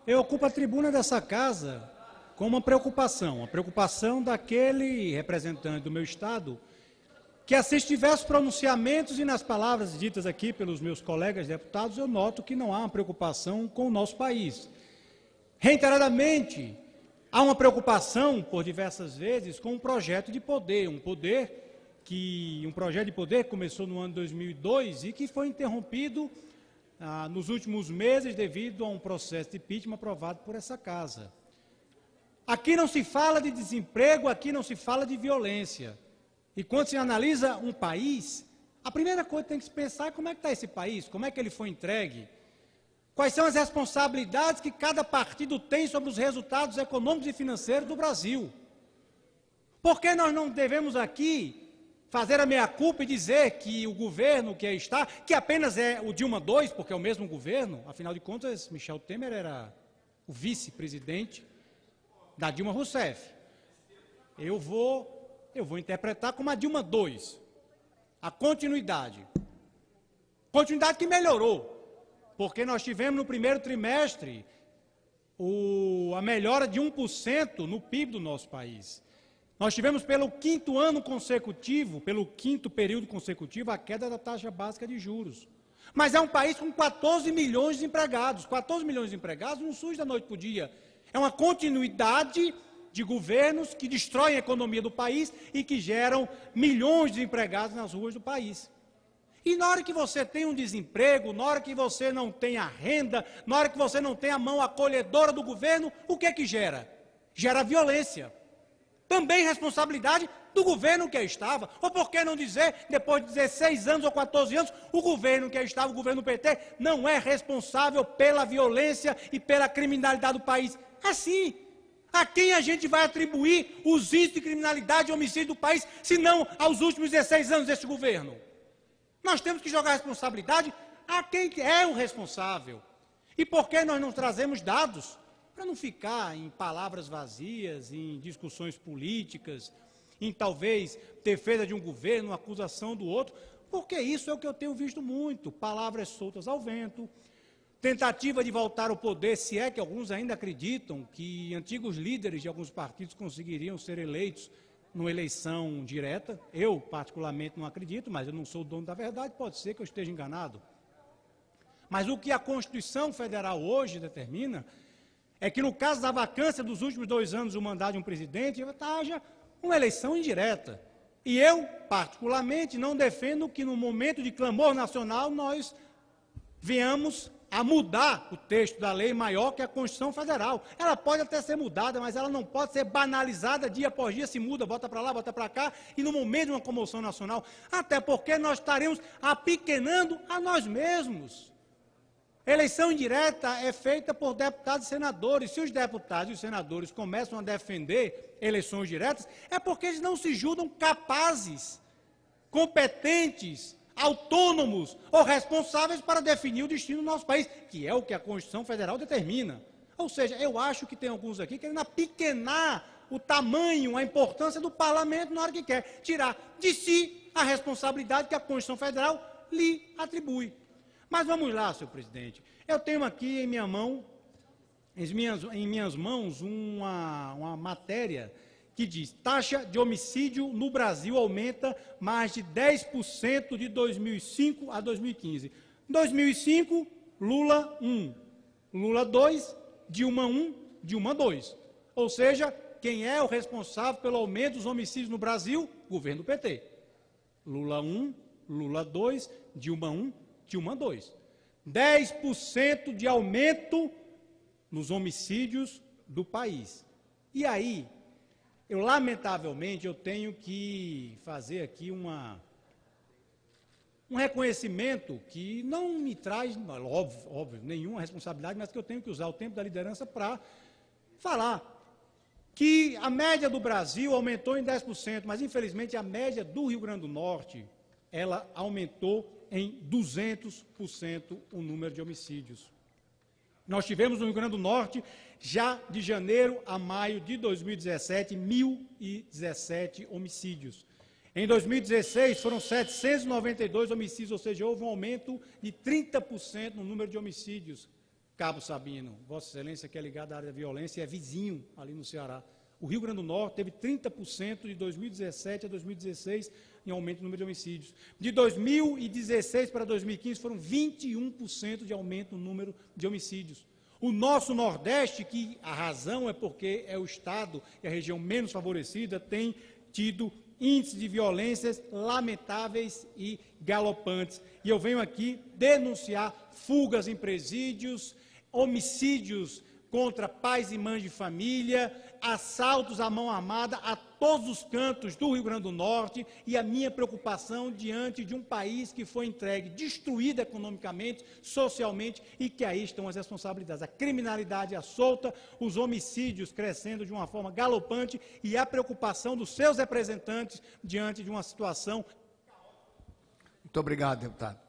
Eu ocupo a tribuna dessa casa com uma preocupação daquele representante do meu Estado que assiste diversos pronunciamentos e nas palavras ditas aqui pelos meus colegas deputados eu noto que não há uma preocupação com o nosso país. Reiteradamente, há uma preocupação, por diversas vezes, com um projeto de poder, um projeto de poder que começou no ano 2002 e que foi interrompido nos últimos meses devido a um processo de impeachment aprovado por essa casa. Aqui não se fala de desemprego, aqui não se fala de violência. E quando se analisa um país, a primeira coisa que tem que se pensar é como é que está esse país, como é que ele foi entregue, quais são as responsabilidades que cada partido tem sobre os resultados econômicos e financeiros do Brasil. Por que nós não devemos aqui fazer a meia-culpa e dizer que o governo que aí está, que apenas é o Dilma II, porque é o mesmo governo, afinal de contas, Michel Temer era o vice-presidente da Dilma Rousseff. Eu vou interpretar como a Dilma II, a continuidade. Continuidade que melhorou, porque nós tivemos no primeiro trimestre a melhora de 1% no PIB do nosso país. Nós tivemos pelo quinto período consecutivo, a queda da taxa básica de juros. Mas é um país com 14 milhões de empregados. 14 milhões de empregados não surge da noite para o dia. É uma continuidade de governos que destroem a economia do país e que geram milhões de empregados nas ruas do país. E na hora que você tem um desemprego, na hora que você não tem a renda, na hora que você não tem a mão acolhedora do governo, o que é que gera? Gera violência. Também responsabilidade do governo que aí estava. Ou por que não dizer, depois de 16 anos ou 14 anos, o governo que aí estava, o governo do PT, não é responsável pela violência e pela criminalidade do país? Assim, a quem a gente vai atribuir os índices de criminalidade e homicídio do país, se não aos últimos 16 anos deste governo? Nós temos que jogar a responsabilidade a quem é o responsável. E por que nós não trazemos dados? Para não ficar em palavras vazias, em discussões políticas, em talvez defesa de um governo, acusação do outro, porque isso é o que eu tenho visto muito, palavras soltas ao vento, tentativa de voltar ao poder, se é que alguns ainda acreditam que antigos líderes de alguns partidos conseguiriam ser eleitos numa eleição direta. Eu, particularmente, não acredito, mas eu não sou o dono da verdade, pode ser que eu esteja enganado. Mas o que a Constituição Federal hoje determina é que, no caso da vacância dos últimos 2 anos do mandato de um presidente, haja uma eleição indireta. E eu, particularmente, não defendo que, no momento de clamor nacional, nós venhamos a mudar o texto da lei maior que a Constituição Federal. Ela pode até ser mudada, mas ela não pode ser banalizada dia após dia, se muda, bota para lá, bota para cá, e no momento de uma comoção nacional, até porque nós estaremos apequenando a nós mesmos. Eleição indireta é feita por deputados e senadores. Se os deputados e os senadores começam a defender eleições diretas, é porque eles não se julgam capazes, competentes, autônomos ou responsáveis para definir o destino do nosso país, que é o que a Constituição Federal determina. Ou seja, eu acho que tem alguns aqui querendo apequenar o tamanho, a importância do parlamento na hora que quer tirar de si a responsabilidade que a Constituição Federal lhe atribui. Mas vamos lá, senhor presidente. Eu tenho aqui em minha mão, em minhas mãos, uma matéria que diz: taxa de homicídio no Brasil aumenta mais de 10% de 2005 a 2015. 2005, Lula 1. Lula 2, Dilma 1, Dilma 2. Ou seja, quem é o responsável pelo aumento dos homicídios no Brasil? Governo do PT. Lula 1, Lula 2, Dilma 1, Dilma 2. 10% de aumento nos homicídios do país. E aí, lamentavelmente, eu tenho que fazer aqui um reconhecimento que não me traz, óbvio, nenhuma responsabilidade, mas que eu tenho que usar o tempo da liderança para falar que a média do Brasil aumentou em 10%, mas, infelizmente, a média do Rio Grande do Norte, ela aumentou em 200% o número de homicídios. Nós tivemos no Rio Grande do Norte, já de janeiro a maio de 2017, 1.017 homicídios. Em 2016, foram 792 homicídios, ou seja, houve um aumento de 30% no número de homicídios Cabo Sabino. Vossa Excelência, que é ligado à área da violência, é vizinho ali no Ceará. O Rio Grande do Norte teve 30% de 2017 a 2016 em aumento do número de homicídios. De 2016 para 2015 foram 21% de aumento no número de homicídios. O nosso Nordeste, que a razão é porque é o estado e a região menos favorecida, tem tido índices de violências lamentáveis e galopantes. E eu venho aqui denunciar fugas em presídios, homicídios contra pais e mães de família, assaltos à mão armada a todos os cantos do Rio Grande do Norte, e a minha preocupação diante de um país que foi entregue, destruído economicamente, socialmente, e que aí estão as responsabilidades. A criminalidade à solta, os homicídios crescendo de uma forma galopante e a preocupação dos seus representantes diante de uma situação. Muito obrigado, deputado.